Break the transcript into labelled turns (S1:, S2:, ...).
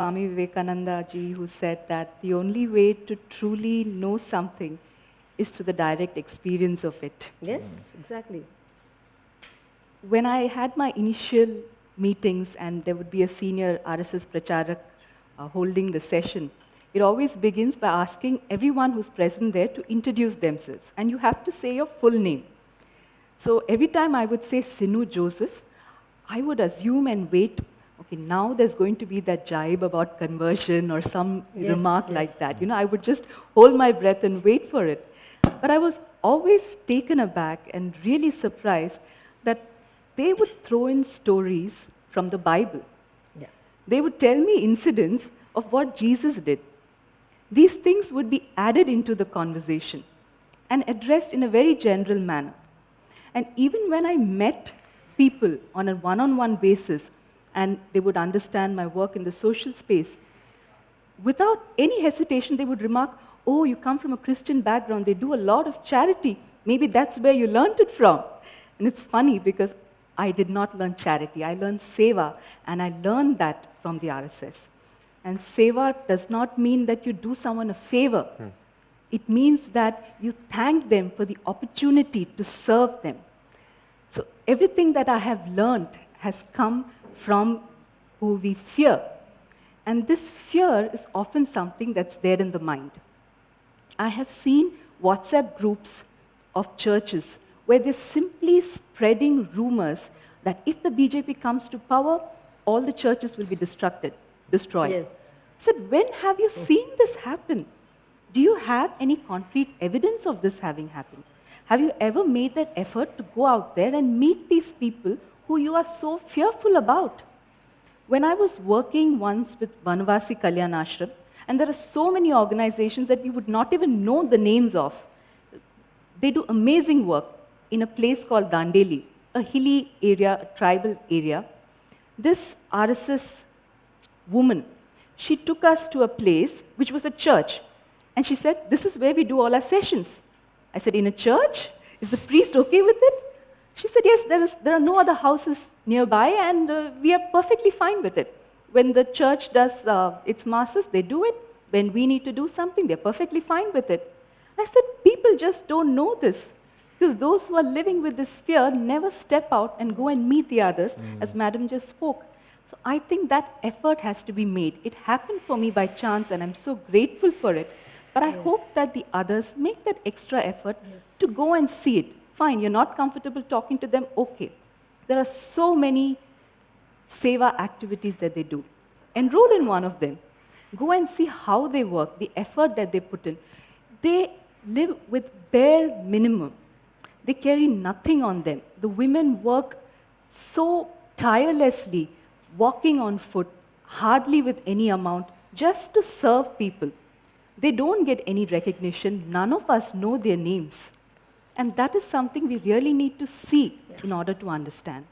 S1: Swami Vivekananda ji, who said that the only way to truly know something is through the direct experience of it.
S2: Yes, exactly.
S1: When I had my initial meetings and there would be a senior RSS Pracharak holding the session, it always begins by asking everyone who's present there to introduce themselves. And you have to say your full name. So every time I would say Sinu Joseph, I would assume and wait, okay, now there's going to be that jibe about conversion or some remark like that. I would just hold my breath and wait for it. But I was always taken aback and really surprised that they would throw in stories from the Bible.
S2: Yeah.
S1: They would tell me incidents of what Jesus did. These things would be added into the conversation and addressed in a very general manner. And even when I met people on a one-on-one basis and they would understand my work in the social space, without any hesitation, they would remark, oh, you come from a Christian background, they do a lot of charity. Maybe that's where you learned it from. And it's funny because I did not learn charity. I learned Sewa, and I learned that from the RSS. And Sewa does not mean that you do someone a favor. It means that you thank them for the opportunity to serve them. So everything that I have learned has come from who we fear. And this fear is often something that's there in the mind. I have seen WhatsApp groups of churches where they're simply spreading rumors that if the BJP comes to power, all the churches will be destroyed.
S2: Yes.
S1: So when have you seen this happen? Do you have any concrete evidence of this having happened? Have you ever made that effort to go out there and meet these people who you are so fearful about? When I was working once with Vanavasi Kalyan Ashram, and there are so many organizations that we would not even know the names of. They do amazing work in a place called Dandeli, a hilly area, a tribal area. This RSS woman, she took us to a place which was a church. And she said, this is where we do all our sessions. I said, in a church? Is the priest okay with it? She said, yes, there are no other houses nearby, and we are perfectly fine with it. When the church does its masses, they do it. When we need to do something, they're perfectly fine with it. I said, people just don't know this. Because those who are living with this fear never step out and go and meet the others, as Madam just spoke. So I think that effort has to be made. It happened for me by chance, and I'm so grateful for it. But I hope that the others make that extra effort to go and see it. Fine, you're not comfortable talking to them, okay. There are so many Sewa activities that they do. Enroll in one of them. Go and see how they work, the effort that they put in. They live with bare minimum. They carry nothing on them. The women work so tirelessly, walking on foot, hardly with any amount, just to serve people. They don't get any recognition. None of us know their names. And that is something we really need to see in order to understand.